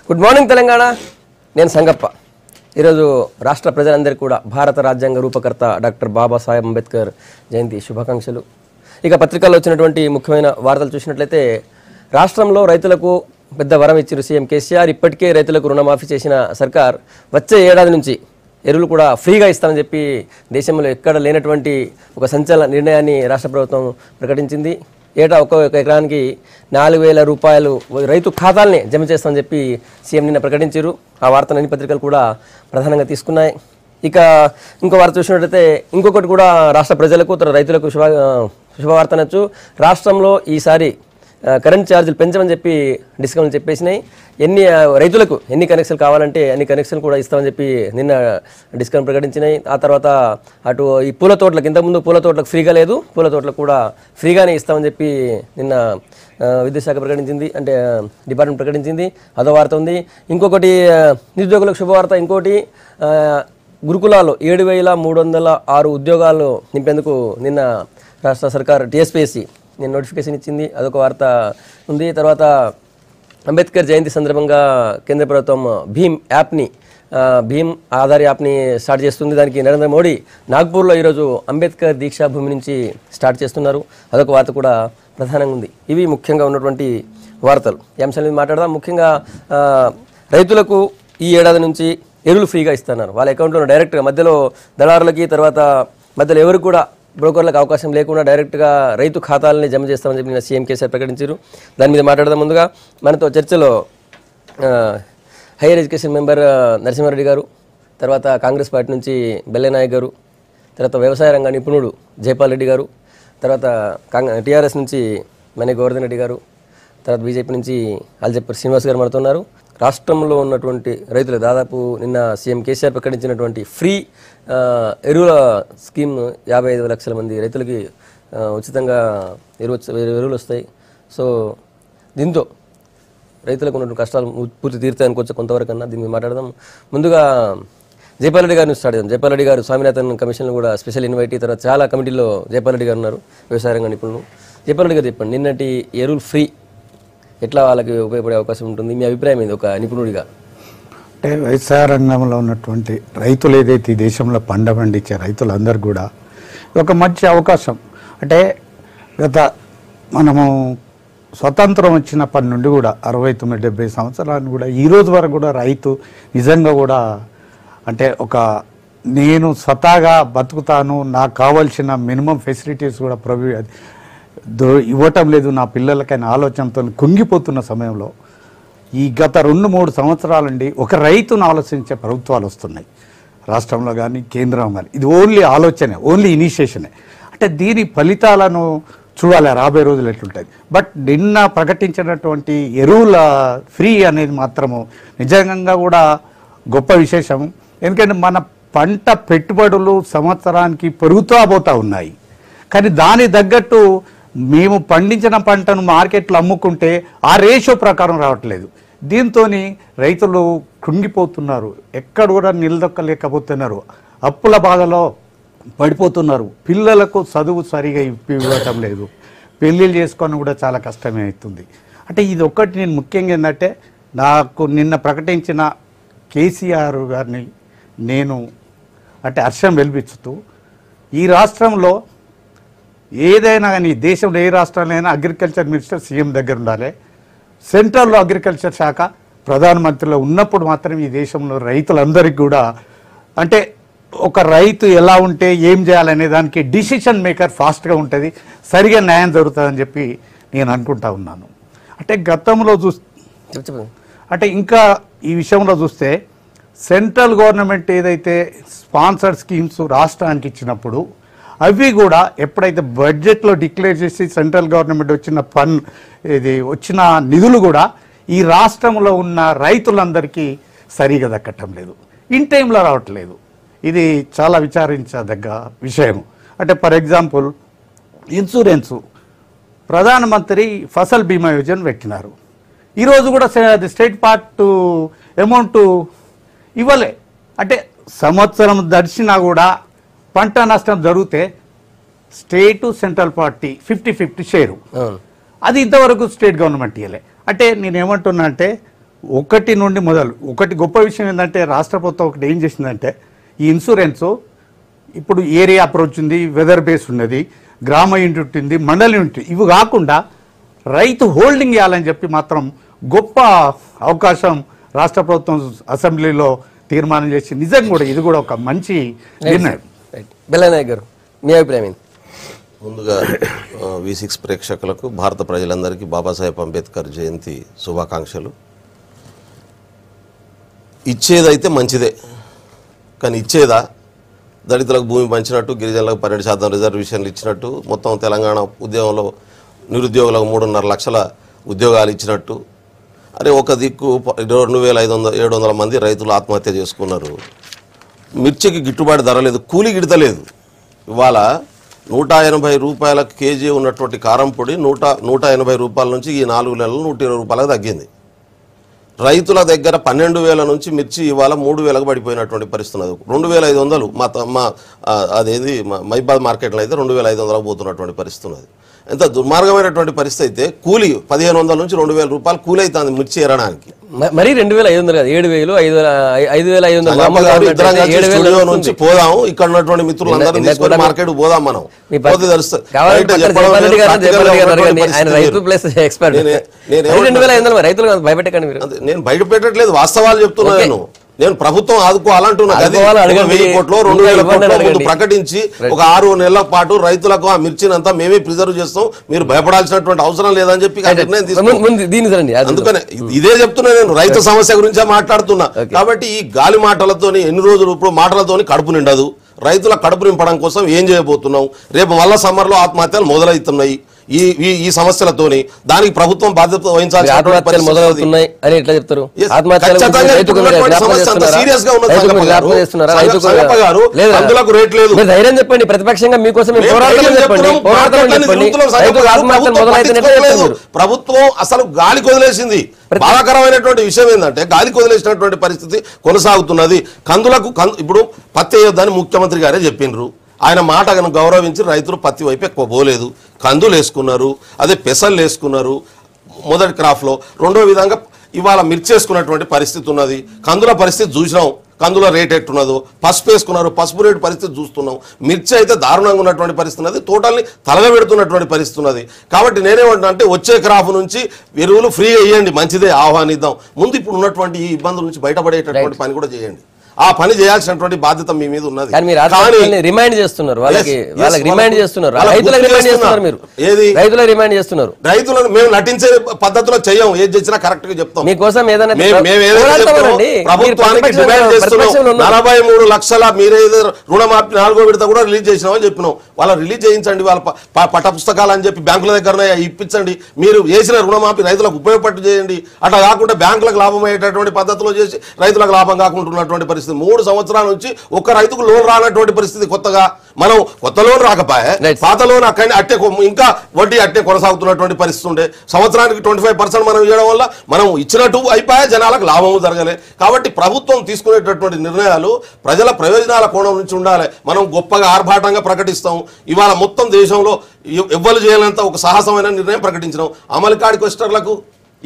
Good morning Telangana. నేను సంగప్ప. ఈరోజు రాష్ట్ర ప్రజలందరికీ కూడా భారత రాజ్యాంగ రూపకర్త డాక్టర్ బాబాసాహెబ్ అంబేద్కర్ జయంతి శుభాకాంక్షలు. ఇక పత్రికల్లో వచ్చినటువంటి ముఖ్యమైన వార్తలు చూసినట్లయితే రాష్ట్రంలో రైతులకు పెద్ద వరం ఇచ్చారు సీఎం కేసీఆర్. ఇప్పటికే రైతులకు రుణమాఫీ చేసిన సర్కార్ వచ్చే ఏడాది నుంచి ఎరువులు కూడా ఫ్రీగా ఇస్తామని చెప్పి దేశంలో ఎక్కడ లేనటువంటి ఒక సంచలన నిర్ణయాన్ని రాష్ట్ర ప్రభుత్వం ప్రకటించింది. ఏటా ఒక్కొక్క ఎకరానికి 4,000 రూపాయలు రైతు ఖాతాల్ని జమ చేస్తామని చెప్పి సీఎం నిన్న ప్రకటించారు. ఆ వార్తను అన్ని పత్రికలు కూడా ప్రధానంగా తీసుకున్నాయి. ఇక ఇంకో వార్త చూసినట్లయితే ఇంకొకటి కూడా రాష్ట్ర ప్రజలకు రైతులకు శుభవార్త అనొచ్చు. రాష్ట్రంలో ఈసారి కరెంట్ ఛార్జీలు పెంచమని చెప్పి డిస్కౌంట్ చెప్పేసినాయి. రైతులకు ఎన్ని కనెక్షన్లు కావాలంటే అన్ని కనెక్షన్లు కూడా ఇస్తామని చెప్పి నిన్న డిస్కౌంట్ ప్రకటించినాయి. ఆ తర్వాత అటు ఈ పూల తోటలకు ఇంతకుముందు పూల తోటలకు ఫ్రీగా లేదు, పూల తోటలకు కూడా ఫ్రీగానే ఇస్తామని చెప్పి నిన్న విద్యుత్ శాఖ ప్రకటించింది, అంటే డిపార్ట్మెంట్ ప్రకటించింది. అదో వార్త ఉంది. ఇంకొకటి నిరుద్యోగులకు శుభవార్త. ఇంకోటి గురుకులాల్లో 7,306 ఉద్యోగాలు నింపేందుకు నిన్న రాష్ట్ర సర్కార్ టీఎస్పీఎస్సీ నేను నోటిఫికేషన్ ఇచ్చింది. అదొక వార్త ఉంది. తర్వాత అంబేద్కర్ జయంతి సందర్భంగా కేంద్ర ప్రభుత్వం భీమ్ ఆధార్ యాప్ని స్టార్ట్ చేస్తుంది. దానికి నరేంద్ర మోడీ నాగ్పూర్లో ఈరోజు అంబేద్కర్ దీక్షా భూమి నుంచి స్టార్ట్ చేస్తున్నారు. అదొక వార్త కూడా ప్రధానంగా ఉంది. ఇవి ముఖ్యంగా ఉన్నటువంటి వార్తలు. ఈ అంశాల మీద మాట్లాడదాం. ముఖ్యంగా రైతులకు ఈ ఏడాది నుంచి ఎరువులు ఫ్రీగా ఇస్తున్నారు. వాళ్ళ అకౌంట్లో డైరెక్ట్గా మధ్యలో దళారులకి తర్వాత మధ్యలో ఎవరికి కూడా బ్రోకర్లకు అవకాశం లేకుండా డైరెక్ట్గా రైతు ఖాతాలని జమ చేస్తామని చెప్పి సీఎం కేసీఆర్ ప్రకటించారు. దాని మీద మాట్లాడదాం. ముందుగా మనతో చర్చలో హైయర్ ఎడ్యుకేషన్ మెంబర్ నరసింహారెడ్డి గారు, తర్వాత కాంగ్రెస్ పార్టీ నుంచి బెల్లెనాయక్ గారు, తర్వాత వ్యవసాయ రంగ నిపుణుడు జైపాల్ రెడ్డి గారు, తర్వాత టీఆర్ఎస్ నుంచి మనే గోవర్ధన్ రెడ్డి గారు, తర్వాత బీజేపీ నుంచి అల్జప్పర్ శ్రీనివాస్ గారు మనతున్నారు. రాష్ట్రంలో ఉన్నటువంటి రైతులు దాదాపు నిన్న సీఎం కేసీఆర్ ప్రకటించినటువంటి ఫ్రీ ఎరువుల స్కీమ్ 55 లక్షల మంది రైతులకి ఉచితంగా ఎరువులు వస్తాయి. సో దీంతో రైతులకు ఉన్నటువంటి కష్టాలు పూర్తి తీరుతాయి అనుకోవచ్చు కొంతవరకు అన్నా. దీన్ని మాట్లాడదాం. ముందుగా జైపాల్ రెడ్డి గారిని స్టార్ట్ చేద్దాం. జైపాల్ రెడ్డి గారు స్వామినాథన్ కమిషన్ కూడా స్పెషల్ ఇన్వైటీ, తర్వాత చాలా కమిటీలో జైపాల్ రెడ్డి గారు ఉన్నారు, వ్యవసాయ రంగ నిపుణులు. జైపాల్ రెడ్డి గారు చెప్పండి, నిన్నటి ఎరువులు ఫ్రీ ఎట్లా వాళ్ళకి ఉపయోగపడే అవకాశం ఉంటుంది? మీ అభిప్రాయం ఏంది ఒక నిపుణుడిగా? అంటే వ్యవసాయ రంగంలో ఉన్నటువంటి రైతులు ఏదైతే ఈ దేశంలో పండించే రైతులందరూ కూడా ఒక మంచి అవకాశం. అంటే మనము స్వతంత్రం వచ్చినప్పటి నుండి కూడా 69-70 సంవత్సరాలు కూడా ఈ రోజు వరకు కూడా రైతు నిజంగా కూడా అంటే నేను స్వతహాగా బతుకుతాను, నాకు కావాల్సిన మినిమం ఫెసిలిటీస్ కూడా ఇవ్వటం లేదు నా పిల్లలకైనా ఆలోచనతో కుంగిపోతున్న సమయంలో ఈ గత 2-3 సంవత్సరాల నుండి ఒక రైతును ఆలోచించే ప్రభుత్వాలు వస్తున్నాయి రాష్ట్రంలో కానీ కేంద్రం కానీ. ఇది ఓన్లీ ఆలోచనే, ఓన్లీ ఇనిషియేషనే. అంటే దీని ఫలితాలను చూడాలి రాబోయే రోజులు ఎట్లుంటుంది. బట్ నిన్న ప్రకటించినటువంటి ఎరువుల ఫ్రీ అనేది మాత్రము నిజంగా కూడా గొప్ప విశేషం. ఎందుకంటే మన పంట పెట్టుబడులు సంవత్సరానికి పెరుగుతూ పోతూ ఉన్నాయి, కానీ దాని తగ్గట్టు మేము పండించిన పంటను మార్కెట్లో అమ్ముకుంటే ఆ రేషియో ప్రకారం రావట్లేదు. దీంతో రైతులు కృంగిపోతున్నారు, ఎక్కడ కూడా నిలదొక్కలేకపోతున్నారు, అప్పుల బాధలో పడిపోతున్నారు. పిల్లలకు చదువు సరిగా ఇవ్వటం లేదు, పెళ్ళిళ్ళు చేసుకొని కూడా చాలా కష్టమే అవుతుంది. అంటే ఇది ఒక్కటి నేను ముఖ్యంగా ఏంటంటే నాకు నిన్న ప్రకటించిన కేసీఆర్ గారిని నేను అంటే హర్షం వెలిపించుతూ, ఈ రాష్ట్రంలో ఏదైనా కానీ దేశంలో ఏ రాష్ట్రంలో అయినా అగ్రికల్చర్ మినిస్టర్ సీఎం దగ్గర ఉండాలి, సెంట్రల్లో అగ్రికల్చర్ శాఖ ప్రధానమంత్రిలో ఉన్నప్పుడు మాత్రం ఈ దేశంలో రైతులందరికీ కూడా అంటే ఒక రైతు ఎలా ఉంటే ఏం చేయాలనే దానికి డిసిషన్ మేకర్ ఫాస్ట్గా ఉంటుంది, సరిగా న్యాయం జరుగుతుందని చెప్పి నేను అనుకుంటా ఉన్నాను. అంటే గతంలో అంటే ఇంకా ఈ విషయంలో చూస్తే సెంట్రల్ గవర్నమెంట్ ఏదైతే స్పాన్సర్డ్ స్కీమ్స్ రాష్ట్రానికి ఇచ్చినప్పుడు అవి కూడా ఎప్పుడైతే బడ్జెట్లో డిక్లేర్ చేసి సెంట్రల్ గవర్నమెంట్ వచ్చిన నిధులు కూడా ఈ రాష్ట్రంలో ఉన్న రైతులందరికీ సరిగా దక్కటం లేదు, ఇన్ టైంలో రావట్లేదు. ఇది చాలా విచారించదగ్గ విషయం. అంటే ఫర్ ఎగ్జాంపుల్ ఇన్సూరెన్సు ప్రధానమంత్రి ఫసల్ బీమా యోజన పెట్టినారు, ఈరోజు కూడా స్టేట్ పార్ట్ అమౌంట్ ఇవ్వలే. అంటే సంవత్సరం దర్శినా కూడా పంట నష్టం జరిగితే స్టేటు సెంట్రల్ పార్టీ 50-50 షేరు, అది ఇంతవరకు స్టేట్ గవర్నమెంట్ ఇవ్వలే. అంటే నేనేమంటున్నా అంటే ఒకటి నుండి మొదలు. ఒకటి గొప్ప విషయం ఏంటంటే రాష్ట్ర ప్రభుత్వం ఒకటి ఏం చేసిందంటే ఈ ఇన్సూరెన్స్ ఇప్పుడు ఏరియా అప్రోచ్ ఉంది, వెదర్ బేస్ ఉన్నది, గ్రామ యూనిట్ ఉంది, మండల యూనిట్, ఇవి కాకుండా రైతు హోల్డింగ్ చేయాలని చెప్పి మాత్రం గొప్ప అవకాశం రాష్ట్ర ప్రభుత్వం అసెంబ్లీలో తీర్మానం చేసి నిజంగా కూడా ఇది కూడా ఒక మంచి నిర్ణయం. బెల్లనాయక్ గారు మీ అభిప్రాయం ఏంటి? ముందుగా V6 ప్రేక్షకులకు, భారత ప్రజలందరికీ బాబాసాహెబ్ అంబేద్కర్ జయంతి శుభాకాంక్షలు. ఇచ్చేదైతే మంచిదే, కానీ ఇచ్చేదా? దళితులకు భూమి పంచినట్టు, గిరిజనులకు 12% రిజర్వేషన్లు ఇచ్చినట్టు, మొత్తం తెలంగాణ ఉద్యోగంలో నిరుద్యోగులకు 3.5 లక్షల ఉద్యోగాలు ఇచ్చినట్టు, అరే ఒక దిక్కు 2500-700 మంది రైతులు ఆత్మహత్య చేసుకున్నారు. మిర్చికి గిట్టుబాటు ధర లేదు, కూలి గిడతలేదు. ఇవాళ 180 రూపాయల కేజీ ఉన్నటువంటి కారం పొడి 180 రూపాయల నుంచి ఈ 4 నెలలు 120 రూపాయలకు తగ్గింది. రైతుల దగ్గర 12,000 నుంచి మిర్చి ఇవాళ 3,000కు పడిపోయినటువంటి పరిస్థితి ఉన్నది. 2,500 అదేది మైబాద్ మార్కెట్లో అయితే 2,500కు పోతున్నటువంటి పరిస్థితి ఉన్నది. ఎంత దుర్మార్గమైనటువంటి పరిస్థితి అయితే కూలి 1,500 నుంచి 2,000 రూపాయలు కూలి అవుతుంది మిర్చి ఏరడానికి. మరి 2,500 కాదు, 7,000, 5,500 స్టూడియో నుంచి పోదాం, ఇక్కడ ఉన్నటువంటి మిత్రులందరూ తీసుకొని మార్కెట్ పోదాం, మనం పోతే తెలుస్తుంది. నేను బయట పెట్టట్లేదు, వాస్తవాలు చెప్తున్నాను. నేను ప్రభుత్వం ఆదుకోవాలంటున్నా. 1,000 కోట్లు 2,000 కోట్లు ప్రకటించి ఒక 6 నెలల పాటు రైతులకు ఆ మిర్చినంతా మేమే ప్రిజర్వ్ చేస్తాం, మీరు భయపడాల్సినటువంటి అవసరం లేదని చెప్పి నిర్ణయం తీసుకున్నాను. అందుకనే ఇదే చెప్తున్నా, నేను రైతు సమస్య గురించే మాట్లాడుతున్నా. కాబట్టి ఈ గాలి మాటలతోని ఎన్ని రోజులు ఇప్పుడు మాటలతోని కడుపు నిండదు. రైతుల కడుపు నింపడం కోసం ఏం చేయబోతున్నాం? రేపు మళ్ళా సమ్మర్లో ఆత్మహత్యలు మొదలవుతున్నాయి ఈ సమస్యలతోని. దానికి ప్రభుత్వం బాధ్యత వహించాల్సి మొదలవుతున్నాయి అని ఎట్లా చెప్తారు? అందులకు రేట్ లేదు. ధైర్యం చెప్పండి, ప్రతిపక్షంగా మీకోసం ప్రభుత్వం అసలు గాలి కొదిలేసింది. బాధాకరమైనటువంటి విషయం ఏంటంటే గాలి కొదిలేసినటువంటి పరిస్థితి కొనసాగుతున్నది. ఇప్పుడు పత్తి వేయొద్దని ముఖ్యమంత్రి గారే చెప్పిండ్రు. ఆయన మాటను గౌరవించి రైతులు పత్తి వైపు ఎక్కువ పోలేదు, కందులు వేసుకున్నారు, అదే పెసలు వేసుకున్నారు మొదటి క్రాప్లో. రెండో విధంగా ఇవాళ మిర్చి వేసుకున్నటువంటి పరిస్థితి ఉన్నది. కందుల పరిస్థితి చూసినాం, కందుల రేట్ ఎట్టున్నదో. పసుపు వేసుకున్నారు, పసుపు రేటు పరిస్థితి చూస్తున్నాం. మిర్చి అయితే దారుణంగా ఉన్నటువంటి పరిస్థితి ఉన్నది, తోటల్ని తలగబెడుతున్నటువంటి పరిస్థితి ఉన్నది. కాబట్టి నేనేమంటున్నా అంటే వచ్చే క్రాప్ నుంచి ఎరువులు ఫ్రీగా ఇవ్వండి, మంచిదే, ఆహ్వానిద్దాం. ముందు ఇప్పుడు ఉన్నటువంటి ఈ ఇబ్బందుల నుంచి బయటపడేటటువంటి పని కూడా చేయండి. ఆ పని చేయాల్సినటువంటి బాధ్యత మీ మీద ఉన్నది. రిమైండ్ చేస్తున్నారు, రైతులను మేము నటించే పద్ధతిలో చెయ్యం, ఏది చేసినా కరెక్ట్ గా చెప్తాం. మీకోసం ప్రభుత్వానికి డిమాండ్ చేస్తున్నాం. 43 లక్షల మీరేదో రుణమాఫీ 4వ విడత కూడా రిలీజ్ చేసినామని చెప్పినాం. వాళ్ళ రిలీజ్ చేయించండి, వాళ్ళ పట్ట పుస్తకాలు అని చెప్పి బ్యాంకుల దగ్గర ఇప్పించండి. మీరు చేసిన రుణమాఫీ రైతులకు ఉపయోగపట్టు చేయండి. అట్లా కాకుండా బ్యాంకులకు లాభం అయ్యేటటువంటి పద్ధతిలో చేసి రైతులకు లాభం కాకుంటున్నటువంటి పరిస్థితి. 3 సంవత్సరాల నుంచి ఒక్క రైతుకు లోన్ రానటువంటి పరిస్థితి. కొత్తగా మనం కొత్త లోన్ రాకపోయే, పాత లోన్ అక్కడ అట్టే ఇంకా వడ్డీ అట్టే కొనసాగుతున్నటువంటి పరిస్థితి ఉండే. సంవత్సరానికి 25% మనం ఇవ్వడం వల్ల మనం ఇచ్చినట్టు అయిపోయా, జనాలకు లాభము జరగలే. కాబట్టి ప్రభుత్వం తీసుకునేటటువంటి నిర్ణయాలు ప్రజల ప్రయోజనాల కోణం నుంచి ఉండాలి. మనం గొప్పగా ఆర్భాటంగా ప్రకటిస్తాం. ఇవాళ మొత్తం దేశంలో ఎవ్వరు చేయాలంత ఒక సాహసమైన నిర్ణయం ప్రకటించినాం. అమలుకాడి క్వెస్టర్లకు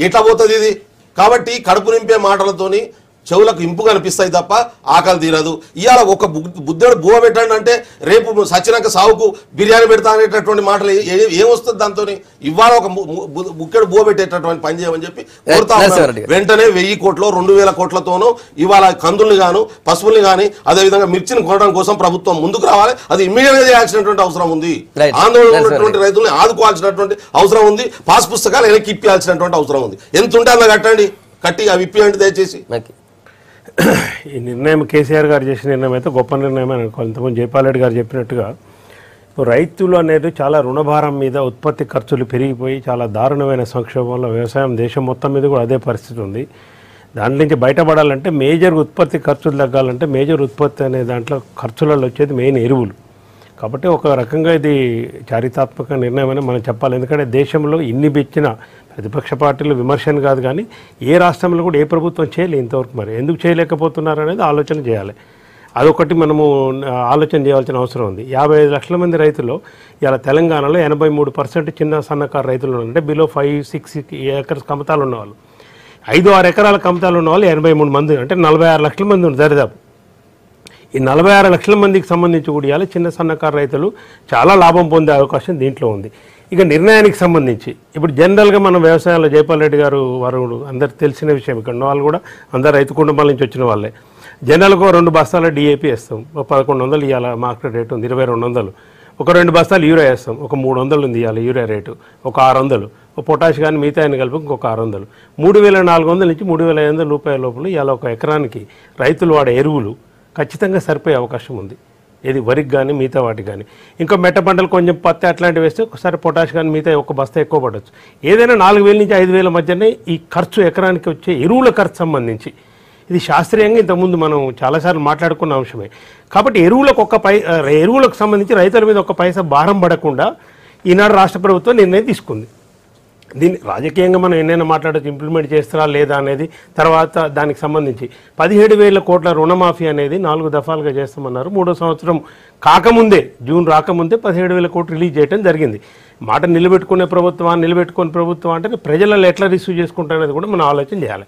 ఎట్లా పోతుంది ఇది? కాబట్టి కడుపు నింపే మాటలతోని చెవులకు ఇంపు కనిపిస్తాయి తప్ప ఆకలి తీరదు. ఇవాళ ఒక బుద్ధుడు బువ పెట్టండి అంటే రేపు సచ్చినాక సావుకు బిర్యానీ పెడతా అనేటటువంటి మాటలు ఏమొస్తుంది దాంతో? ఇవాళ ఒక బుక్కెడు బువ పెట్టేటటువంటి పని చేయమని చెప్పి కోరుతా. వెంటనే 1000 కోట్లు 2000 కోట్లతోనూ ఇవాళ కందుల్ని గాను పశువుల్ని కానీ అదేవిధంగా మిర్చిని కొనడం కోసం ప్రభుత్వం ముందుకు రావాలి. అది ఇమ్మీడియట్ గా చేయాల్సినటువంటి అవసరం ఉంది. ఆందోళన ఉన్నటువంటి రైతుల్ని ఆదుకోవాల్సినటువంటి అవసరం ఉంది. పాస్ పుస్తకాలు వెనక్కి ఇప్పించాల్సినటువంటి అవసరం ఉంది. ఎంత ఉంటే అలా కట్టండి, కట్టి అవి ఇప్పియండి దయచేసి. ఈ నిర్ణయం కేసీఆర్ గారు చేసిన నిర్ణయం అయితే గొప్ప నిర్ణయం అని అనుకోవాలి. ఇంతకుముందు జైపాల్ రెడ్డి గారు చెప్పినట్టుగా ఇప్పుడు రైతులు అనేది చాలా రుణభారం మీద ఉత్పత్తి ఖర్చులు పెరిగిపోయి చాలా దారుణమైన సంక్షోభంలో వ్యవసాయం దేశం మొత్తం మీద కూడా అదే పరిస్థితి ఉంది. దాని నుంచి బయటపడాలంటే మేజర్ ఉత్పత్తి ఖర్చులు తగ్గాలంటే మేజర్ ఉత్పత్తి అనే దాంట్లో ఖర్చులలో వచ్చేది మెయిన్ ఎరువులు. కాబట్టి ఒక రకంగా ఇది చారిత్రాత్మక నిర్ణయం అని మనం చెప్పాలి. ఎందుకంటే దేశంలో ఇన్ని పెంచిన ప్రతిపక్ష పార్టీలు విమర్శను కాదు, కానీ ఏ రాష్ట్రంలో కూడా ఏ ప్రభుత్వం చేయలేదు ఇంతవరకు. మరి ఎందుకు చేయలేకపోతున్నారు అనేది ఆలోచన చేయాలి. అదొకటి మనము ఆలోచన చేయాల్సిన అవసరం ఉంది. 55 లక్షల మంది రైతులు ఇలా తెలంగాణలో 83% చిన్న సన్నకారు రైతులు అంటే బిలో 5-6 ఏకర్స్ కమతాలు ఉన్నవాళ్ళు. 5-6 ఎకరాల కమతాలు ఉన్న వాళ్ళు 83 మంది, అంటే 46 లక్షల మంది ఉన్నారు దరిదాపు. ఈ 46 లక్షల మందికి సంబంధించి కూడా ఇవాళ చిన్న సన్నకారు రైతులు చాలా లాభం పొందే అవకాశం దీంట్లో ఉంది. ఇక నిర్ణయానికి సంబంధించి ఇప్పుడు జనరల్గా మనం వ్యవసాయంలో జైపాల్ రెడ్డి గారు వారు అందరికి తెలిసిన విషయం, ఇక్కడ ఉన్న వాళ్ళు కూడా అందరు రైతు కుటుంబాల నుంచి వచ్చిన వాళ్ళే. జనరల్గా 2 బస్తాల DAP వేస్తాం, 1100 ఇవాళ మార్కెట్ రేటు ఉంది, 2200. ఒక 2 బస్తాలు యూరియా వేస్తాం, ఒక 300 ఉంది ఇవాళ యూరియా రేటు, ఒక 600. ఒక పొటాష్ కానీ మిగతా ఆయన కలిపి ఇంకొక 600. 3400 నుంచి 3500 రూపాయల లోపల ఇవాళ ఒక ఎకరానికి రైతులు వాడే ఎరువులు ఖచ్చితంగా సరిపోయే అవకాశం ఉంది. ఇది వరికి కానీ మిగతా వాటికి కానీ. ఇంకా మెట్ట పంటలు కొంచెం పత్తి అట్లాంటివి వేస్తే ఒకసారి పొటాష్ కానీ మిగతా ఒక బస్తా ఎక్కువ పడవచ్చు. ఏదైనా 4000 నుంచి 5000 మధ్యనే ఈ ఖర్చు ఎకరానికి వచ్చే ఎరువుల ఖర్చు సంబంధించి ఇది శాస్త్రీయంగా ఇంతకుముందు మనం చాలాసార్లు మాట్లాడుకున్న అంశమే. కాబట్టి ఎరువులకు సంబంధించి రైతుల మీద ఒక పైసా భారం పడకుండా ఈనాడు రాష్ట్ర ప్రభుత్వం నిర్ణయం తీసుకుంది. దీన్ని రాజకీయంగా మనం ఎన్నైనా మాట్లాడచ్చు, ఇంప్లిమెంట్ చేస్తారా లేదా అనేది తర్వాత. దానికి సంబంధించి 17,000 కోట్ల రుణమాఫీ అనేది 4 దఫాలుగా చేస్తామన్నారు. 3వ సంవత్సరం కాకముందే, జూన్ రాకముందే 17,000 కోట్లు రిలీజ్ చేయడం జరిగింది. మాట నిలబెట్టుకునే ప్రభుత్వం అంటే ప్రజలలో ఎట్లా రిసీవ్ చేసుకుంటారనేది కూడా మనం ఆలోచన చేయాలి.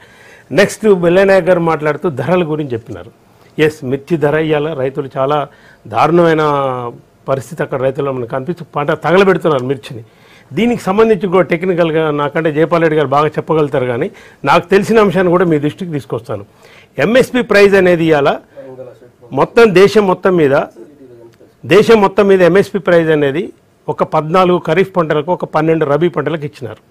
నెక్స్ట్ బెల్లనాయక్ గారు మాట్లాడుతూ ధరల గురించి చెప్పినారు. ఎస్, మిర్చి ధర ఇవ్వాలి, రైతులు చాలా దారుణమైన పరిస్థితి అక్కడ రైతుల్లో మనకు కనిపిస్తూ పంట తగలబెడుతున్నారు మిర్చిని. దీనికి సంబంధించి కూడా టెక్నికల్గా నాకంటే జైపాల్ రెడ్డి గారు బాగా చెప్పగలుగుతారు, కానీ నాకు తెలిసిన అంశాన్ని కూడా మీ దృష్టికి తీసుకొస్తాను. MSP ప్రైజ్ అనేది ఇవాళ మొత్తం దేశం మొత్తం మీద MSP ప్రైజ్ అనేది ఒక 14 ఖరీఫ్ పంటలకు, ఒక 12 రబీ పంటలకు ఇచ్చినారు.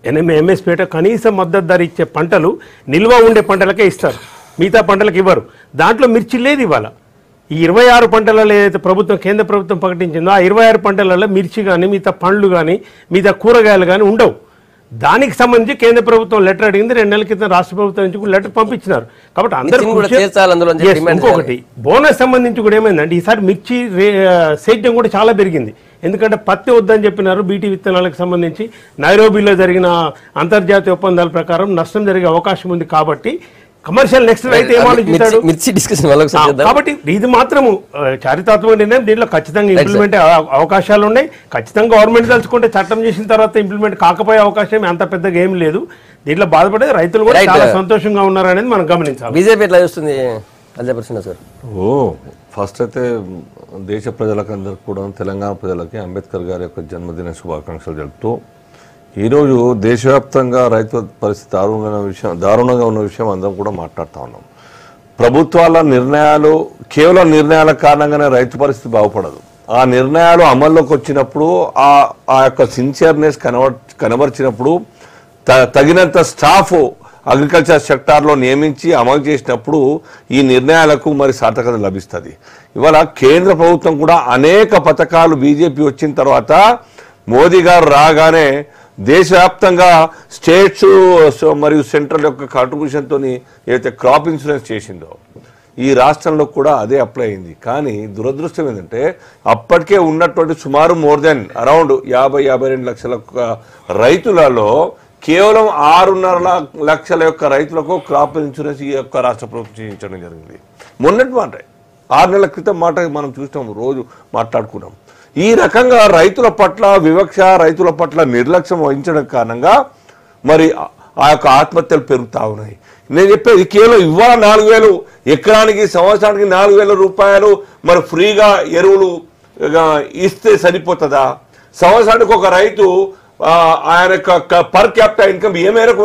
MSP అంటే కనీస మద్దతు ధర ఇచ్చే పంటలు నిల్వ ఉండే పంటలకే ఇస్తారు, మిగతా పంటలకు ఇవ్వరు. దాంట్లో మిర్చి లేదు ఇవాళ. ఈ 26 పంటలలో ఏదైతే కేంద్ర ప్రభుత్వం ప్రకటించిందో ఆ 26 పంటలలో మిర్చి కానీ మిగతా పండ్లు కానీ మిగతా కూరగాయలు కానీ ఉండవు. దానికి సంబంధించి కేంద్ర ప్రభుత్వం లెటర్ అడిగింది. 2 నెలల క్రితం రాష్ట్ర ప్రభుత్వం నుంచి కూడా లెటర్ పంపించినారు. కాబట్టి అందరూ ఇంకొకటి బోనస్ సంబంధించి కూడా ఏమైందంటే ఈసారి మిర్చి సేద్యం కూడా చాలా పెరిగింది. ఎందుకంటే పత్తి వద్దని చెప్పినారు. బీటీ విత్తనాలకు సంబంధించి నైరోబీలో జరిగిన అంతర్జాతీయ ఒప్పందాల ప్రకారం నష్టం జరిగే అవకాశం ఉంది. కాబట్టి కమర్షియల్ నెక్స్ట్ రైతు ఏం ఆలోచించాడు. కాబట్టి ఇది మాత్రము చారిత్రాత్మక నిర్ణయం. దీంట్లో ఖచ్చితంగా ఇంప్లిమెంట్ అవకాశాలు ఉన్నాయి. ఖచ్చితంగా గవర్నమెంట్ తలుచుకుంటే చట్టం చేసిన తర్వాత ఇంప్లిమెంట్ కాకపోయే అవకాశం అంత పెద్దగా ఏం లేదు. దీంట్లో బాధపడే రైతులు కూడా చాలా సంతోషంగా ఉన్నారు అనేది మనం గమనించాలి. బీజేపీ ఎట్లా చూస్తుంది సార్? ఫస్ట్ అయితే దేశ ప్రజలకందరికీ కూడా, తెలంగాణ ప్రజలకి అంబేద్కర్ గారి యొక్క జన్మదిన శుభాకాంక్షలు తెలుపుతూ, ఈరోజు దేశవ్యాప్తంగా రైతు పరిస్థితి దారుణంగా ఉన్న విషయం అందరం కూడా మాట్లాడుతూ ఉన్నాం. ప్రభుత్వాల నిర్ణయాలు కేవలం నిర్ణయాల కారణంగానే రైతు పరిస్థితి బాగుపడదు. ఆ నిర్ణయాలు అమల్లోకి వచ్చినప్పుడు ఆ యొక్క సిన్సియర్నెస్ కనబరిచినప్పుడు తగినంత స్టాఫ్ అగ్రికల్చర్ సెక్టార్లో నియమించి అమలు చేసినప్పుడు ఈ నిర్ణయాలకు మరి సార్థకత లభిస్తుంది. ఇవాళ కేంద్ర ప్రభుత్వం కూడా అనేక పథకాలు బీజేపీ వచ్చిన తర్వాత మోదీ గారు రాగానే దేశవ్యాప్తంగా స్టేట్స్ మరియు సెంట్రల్ యొక్క కాంట్రిబ్యూషన్తో ఏదైతే క్రాప్ ఇన్సూరెన్స్ చేసిందో ఈ రాష్ట్రంలో కూడా అదే అప్లై అయింది. కానీ దురదృష్టం ఏంటంటే అప్పటికే ఉన్నటువంటి సుమారు మోర్ దెన్ అరౌండ్ 50-52 లక్షల రైతులలో కేవలం 6.5 లక్షల యొక్క రైతులకు క్రాప్ ఇన్సూరెన్స్ ఈ యొక్క రాష్ట్ర ప్రభుత్వం చేయించడం జరిగింది. మొన్నటి మాట 6 నెలల క్రితం మాట మనం చూసినాం, రోజు మాట్లాడుకున్నాం. ఈ రకంగా రైతుల పట్ల వివక్ష, రైతుల పట్ల నిర్లక్ష్యం వహించడం కారణంగా మరి ఆ యొక్క ఆత్మహత్యలు పెరుగుతూ ఉన్నాయి. నేను చెప్పేది కేవలం ఇవాళ 4,000 ఎకరానికి సంవత్సరానికి 4,000 రూపాయలు మరి ఫ్రీగా ఎరువులు ఇస్తే సరిపోతుందా? సంవత్సరానికి ఒక రైతు ఆయన యొక్క పర్ క్యాపిటల్ ఇన్కమ్ ఏ మేరకు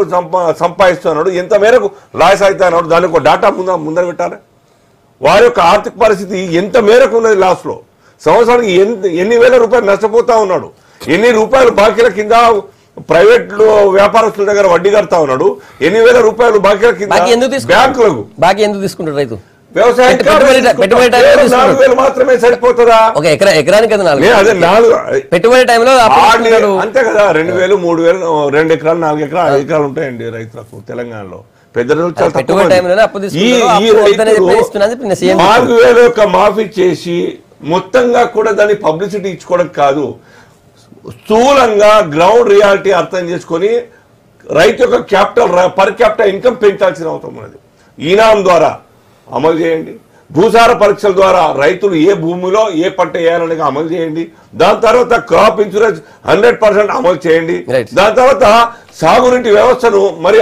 సంపాదిస్తున్నాడు, ఎంత మేరకు లాస్ అవుతున్నాడు, దానికి ఒక డాటా ముందర పెట్టాలి. వారి యొక్క ఆర్థిక పరిస్థితి ఎంత మేరకు ఉన్నది, లాస్లో సంవత్సరానికి ఎన్ని వేల రూపాయలు నష్టపోతా ఉన్నాడు, ఎన్ని రూపాయలు బాకీల కింద ప్రైవేట్ వ్యాపారస్తుల దగ్గర వడ్డీ కడతా ఉన్నాడు, ఎన్ని వేల రూపాయలు బాకీల కింద బ్యాంకులకు బాకీ ఎందుకు తీసుకుంటాడు రైతు? వ్యవసాయం మాత్రమే సరిపోతుందా? ఒక ఎకరానికి పెట్టుబడి టైంలో అంతే కదా. 2,000, 3,000, 2 ఎకరాలు, 4 ఎకరాలు, 5 ఎకరాలు ఉంటాయండి రైతులకు తెలంగాణలో. పెద్ద రైతులు 4,000 యొక్క మాఫీ చేసి మొత్తంగా కూడా దాన్ని పబ్లిసిటీ ఇచ్చుకోవడం కాదు, స్థూలంగా గ్రౌండ్ రియాలిటీ అర్థం చేసుకొని రైతు యొక్క క్యాపిటల్ పర్ క్యాపిటల్ ఇన్కమ్ పెంచాల్సిన అవసరం ఉన్నది. ఈనాం ద్వారా అమలు చేయండి. భూసార పరీక్షల ద్వారా రైతులు ఏ భూమిలో ఏ పంట వేయాలని అమలు చేయండి. దాని తర్వాత క్రాప్ ఇన్సూరెన్స్ 100% అమలు చేయండి. దాని తర్వాత సాగునీటి వ్యవస్థను మరి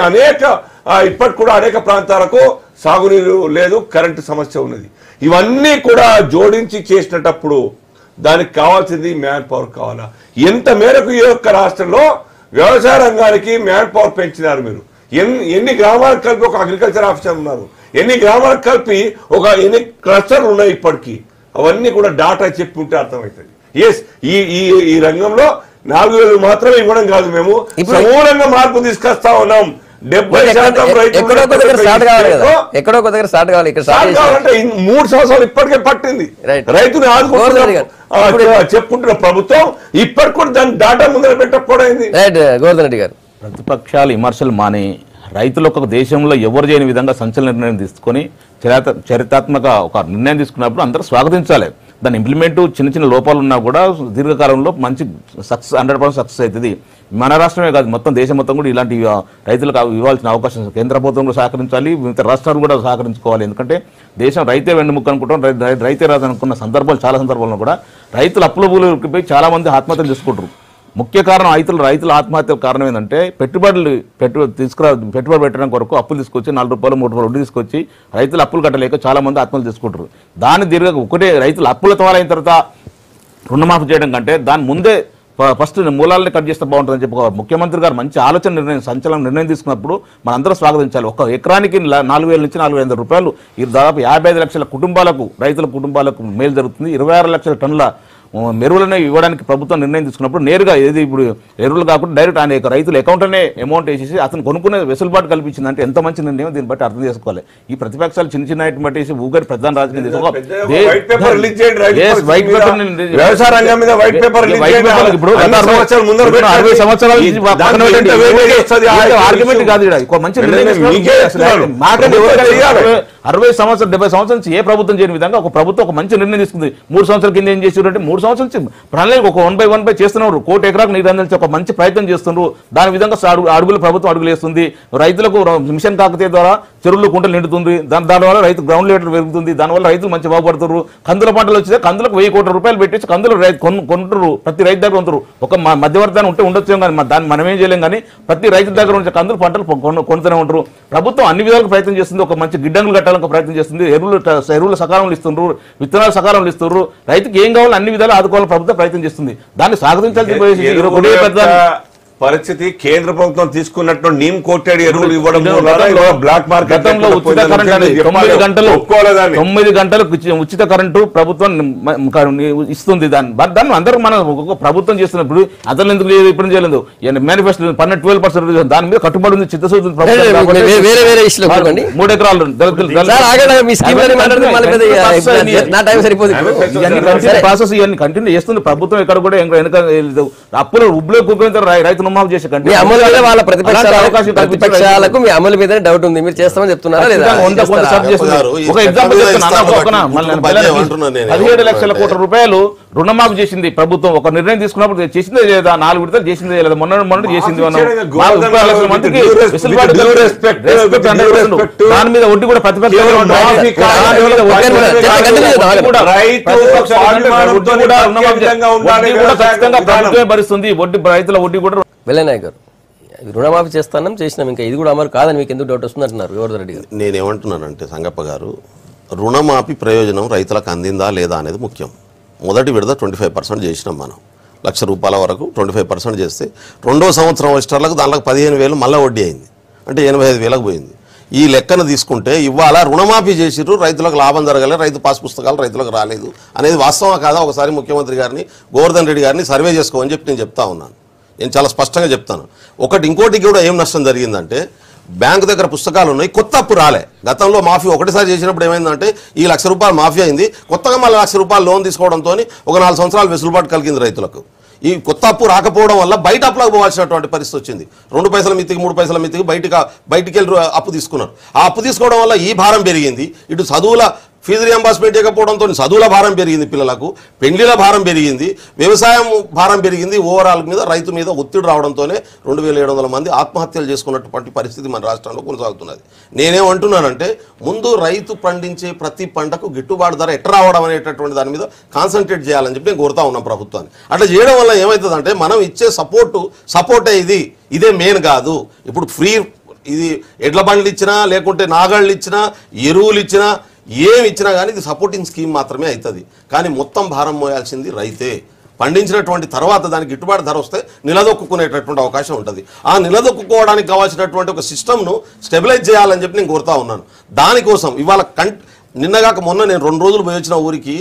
ఇప్పటికి కూడా అనేక ప్రాంతాలకు సాగునీరు లేదు, కరెంటు సమస్య ఉన్నది. ఇవన్నీ కూడా జోడించి చేసినప్పుడు దానికి కావాల్సింది మ్యాన్ పవర్ కావాలా. ఎంత మేరకు ఈ యొక్క రాష్ట్రంలో వ్యవసాయ రంగానికి మ్యాన్ పవర్ పెంచినారు మీరు? ఎన్ని గ్రామాలకు కలిపి ఒక అగ్రికల్చర్ ఆఫీసర్ ఉన్నారు, ఎన్ని గ్రామాలకు కలిపి ఎన్ని క్లస్టర్లు ఉన్నాయి ఇప్పటికీ? అవన్నీ కూడా డాటా చెప్పి ఉంటే అర్థమవుతుంది. ఎస్, ఈ రంగంలో 4,000 మాత్రమే ఇవ్వడం కాదు, మేము సమూలంగా మార్పు తీసుకొస్తా ఉన్నాం. 70% ఎక్కడో దగ్గర స్టార్ట్ కావాలి. ఇక్కడ కావాలంటే 3 సంవత్సరాలు ఇప్పటికే పట్టింది. రైతుని ఆదుకుంటున్న చెప్పుకుంటున్న ప్రభుత్వం ఇప్పటికి కూడా దాని డాటా ముందర పెట్టకపోయింది. గోవర్ధన్ రెడ్డి గారు, ప్రతిపక్షాలు విమర్శలు మాని రైతులకు ఒక దేశంలో ఎవరు చేయని విధంగా సంచలన నిర్ణయం తీసుకొని చరిత్రాత్మక ఒక నిర్ణయం తీసుకున్నప్పుడు అందరూ స్వాగతించాలి. దాని ఇంప్లిమెంట్ చిన్న లోపాలు ఉన్నా కూడా దీర్ఘకాలంలో మంచి 100% సక్సెస్ అవుతుంది. మన రాష్ట్రమే కాదు, మొత్తం దేశం మొత్తం కూడా ఇలాంటి రైతులకు ఇవ్వాల్సిన అవకాశం కేంద్ర ప్రభుత్వం కూడా సహకరించాలి, మిగతా రాష్ట్రాలు కూడా సహకరించుకోవాలి. ఎందుకంటే దేశం రైతే వెన్నుముక్క అనుకుంటాం, రైతే రాదు అనుకున్న సందర్భాలు చాలా సందర్భాల్లో కూడా రైతులు అప్పులపోయి చాలా మంది ఆత్మహత్యలు చేసుకుంటారు. ముఖ్య కారణం రైతుల ఆత్మహత్య కారణం ఏంటంటే పెట్టుబడి పెట్టడం కొరకు అప్పులు తీసుకొచ్చి 4 రూపాయలు 3 రూపాయలు వడ్డీ తీసుకొచ్చి రైతులు అప్పులు కట్టలేక చాలా మంది ఆత్మహత్యలు చేసుకుంటారు. దాని ఒకటే రైతులు అప్పుల అయిన తర్వాత రుణమాఫీ చేయడం కంటే దాని ముందే ఫస్ట్ మూలాలని కట్ చేస్తే బాగుంటుందని చెప్పి ముఖ్యమంత్రి గారు మంచి సంచలన నిర్ణయం తీసుకున్నప్పుడు మనందరూ స్వాగతించాలి. ఒక ఎకరానికి 4,000 నుంచి 4,500 రూపాయలు, ఇది దాదాపు 55 లక్షల కుటుంబాలకు, రైతుల కుటుంబాలకు మేలు జరుగుతుంది. 26 లక్షల టన్నుల మెరువులను ఇవ్వడానికి ప్రభుత్వం నిర్ణయం తీసుకున్నప్పుడు నేరుగా ఇప్పుడు ఎరువులు కాకుండా డైరెక్ట్ ఆయన రైతుల అకౌంట్లోనే అమౌంట్ వేసేసి అతను కొనుక్కునే వెసులుబాటు కల్పించింది. అంటే ఎంత మంచి నిర్ణయం, దీన్ని బట్టి అర్థం చేసుకోవాలి. ఈ ప్రతిపక్షాలు చిన్న ఐటమ్ బట్టేసి ఊగరి ప్రధాన రాజకీయం ఆర్గ్యుమెంట్ కాదు. మంచి 60 సంవత్సరాలు 70 సంవత్సరాల నుంచి ఏ ప్రభుత్వం చేయని విధంగా ఒక ప్రభుత్వం ఒక మంచి నిర్ణయం తీసుకుంది. 3 సంవత్సరాల కింద ఏం చేసారంటే 3 సంవత్సరాల నుంచి ప్రణాళిక ఒక 1/1 చేస్తున్నారు. 1 కోటి ఎకరాకు నీరు అందించి ఒక మంచి ప్రయత్నం చేస్తున్నారు. దాని విధంగా ప్రభుత్వం అడుగులు వేస్తుంది. రైతులకు మిషన్ కాకతీయ ద్వారా చెరువులు కుంటలు నిండుతుంది. దానివల్ల రైతు గ్రౌండ్ లెవెల్ పెరుగుతుంది. దానివల్ల రైతులు మంచి బాగుపడుతారు. కందుల పంటలు వచ్చితే కందులకు 1,000 కోట్ల రూపాయలు పెట్టేసి కందులు కొంటారు. ప్రతి రైతు దగ్గర ఉంటారు. ఒక మధ్యవర్తాన్ని ఉండొచ్చు కానీ దాన్ని మనం ఏం చేయలేం. కానీ ప్రతి రైతు దగ్గర ఉంటే కందులు పంటలు కొనుతూనే ఉంటారు. ప్రభుత్వం అన్ని విధాలుగా ప్రయత్నం చేస్తుంది. ఒక మంచి గిడ్డంగులు కట్టాలని ప్రయత్నం చేస్తుంది. ఎరువులు సకాలంలో ఇస్తున్నారు, విత్తనాలు సకాలంలో ఇస్తున్నారు. రైతుకి ఏం కావాలో అన్ని విధాలు ఆదుకోవాలని ప్రభుత్వం ప్రయత్నం చేస్తుంది. దాన్ని స్వాగతించాల్సిన పరిస్థితి కేంద్ర ప్రభుత్వం తీసుకున్నట్టు నీమ్ కోటెడ్ ఎరువులు ఇవ్వడం బ్లాక్ మార్కెట్ గతంలో ఉచిత కరెంట్ 9 గంటలు ఉచిత కరెంటు ప్రభుత్వం ఇస్తుంది. దాన్ని అందరూ మన ప్రభుత్వం చేస్తున్నప్పుడు అతను ఎందుకు లేదు, ఇప్పుడు చేయలేదు. మేనిఫెస్టో 12% దాని మీద కట్టుబడి ఉంది. చిత్తశుద్ధి 3 ఎకరాలు ప్రాసెస్ ఇవన్నీ కంటిన్యూ చేస్తుంది ప్రభుత్వం. ఎక్కడ కూడా అప్పులు ఉబ్బులో కూర్చుని రైతు చేసే కంటే వాళ్ళ ప్రతిపక్షాలకు మీ అమలు మీద డౌట్ ఉంది, మీరు చేస్తామని చెప్తున్నారా లేదా? 17 లక్షల కోట్ల రూపాయలు రుణమాఫీ చేసింది ప్రభుత్వం. ఒక నిర్ణయం తీసుకున్నప్పుడు చేసిందే లేదా? 4 విడతలు చేసిందే లేదా? మొన్న చేసింది. దాని మీద వడ్డీ కూడా ప్రతిపక్షాలు భరిస్తుంది. రైతుల వడ్డీ కూడా. వెల్లనాయక్ గారు, రుణమాఫీ చేసినాం, ఇంకా ఇది కూడా అమలు కాదని మీకు ఎందుకు డౌట్ వస్తుంది అంటున్నారు గోవర్ధన్ రెడ్డి గారు? నేనేమంటున్నానంటే సంగప్ప గారు, రుణమాఫీ ప్రయోజనం రైతులకు అందిందా లేదా అనేది ముఖ్యం. మొదటి విడత 25% చేసినాం మనం. ₹1,00,000 వరకు 25% చేస్తే 2వ సంవత్సరం ఇస్టర్లకు దాంట్లో 15,000 మళ్ళీ వడ్డీ అయింది. అంటే 85,000కు పోయింది. ఈ లెక్కను తీసుకుంటే ఇవాళ రుణమాఫీ చేసిర్రు, రైతులకు లాభం జరగలేదు, రైతు పాస్ పుస్తకాలు రైతులకు రాలేదు అనేది వాస్తవం కాదా? ఒకసారి ముఖ్యమంత్రి గారిని, గోవర్ధన్ రెడ్డి గారిని సర్వే చేసుకోమని చెప్పి నేను చెప్తా ఉన్నాను. నేను చాలా స్పష్టంగా చెప్తాను. ఇంకోటి కూడా ఏం నష్టం జరిగిందంటే, బ్యాంకు దగ్గర పుస్తకాలు ఉన్నాయి, కొత్త అప్పు రాలే. గతంలో మాఫీ ఒకటిసారి చేసినప్పుడు ఏమైందంటే ఈ ₹1,00,000 మాఫీ అయింది, కొత్తగా మళ్ళీ ₹1,00,000 లోన్ తీసుకోవడంతో ఒక 4 సంవత్సరాలు వెసులుబాటు కలిగింది రైతులకు. ఈ కొత్త అప్పు రాకపోవడం వల్ల బయట అప్పులకు పోవాల్సినటువంటి పరిస్థితి వచ్చింది. 2 పైసల మితికి 3 పైసల మితికి బయటికి వెళ్ళి అప్పు తీసుకున్నారు. ఆ అప్పు తీసుకోవడం వల్ల ఈ భారం పెరిగింది. ఇటు చదువుల ఫీజు రియంబర్స్మెంట్ ఇవ్వకపోవడంతో చదువుల భారం పెరిగింది, పిల్లలకు పెండ్లిల భారం పెరిగింది, వ్యవసాయం భారం పెరిగింది. ఓవరాల్ మీద రైతు మీద ఒత్తిడి రావడంతోనే 2700 మంది ఆత్మహత్యలు చేసుకున్నటువంటి పరిస్థితి మన రాష్ట్రంలో కొనసాగుతున్నది. నేనేమంటున్నానంటే ముందు రైతు పండించే ప్రతి పంటకు గిట్టుబాటు ధర ఎట్లా రావడం అనేటటువంటి దాని మీద కాన్సన్ట్రేట్ చేయాలని చెప్పి నేను కోరుతా ఉన్నాం ప్రభుత్వాన్ని. అట్లా చేయడం వల్ల ఏమవుతుందంటే మనం ఇచ్చే సపోర్టే ఇదే మెయిన్ కాదు. ఇప్పుడు ఫ్రీ ఇది ఎడ్ల బండ్లు ఇచ్చినా లేకుంటే నాగళ్ళు ఇచ్చినా ఎరువులు ఇచ్చినా ఏమి ఇచ్చినా కానీ ఇది సపోర్టింగ్ స్కీమ్ మాత్రమే అవుతుంది. కానీ మొత్తం భారం మోయాల్సింది రైతే. పండించినటువంటి తర్వాత దానికి గిట్టుబాటు ధర వస్తే నిలదొక్కునేటటువంటి అవకాశం ఉంటుంది. ఆ నిలదొక్కుకోవడానికి కావాల్సినటువంటి ఒక సిస్టమ్ను స్టెబిలైజ్ చేయాలని చెప్పి నేను కోరుతా ఉన్నాను. దానికోసం ఇవాళ నిన్నగాక మొన్న నేను 2 రోజులు పోయి వచ్చిన ఊరికి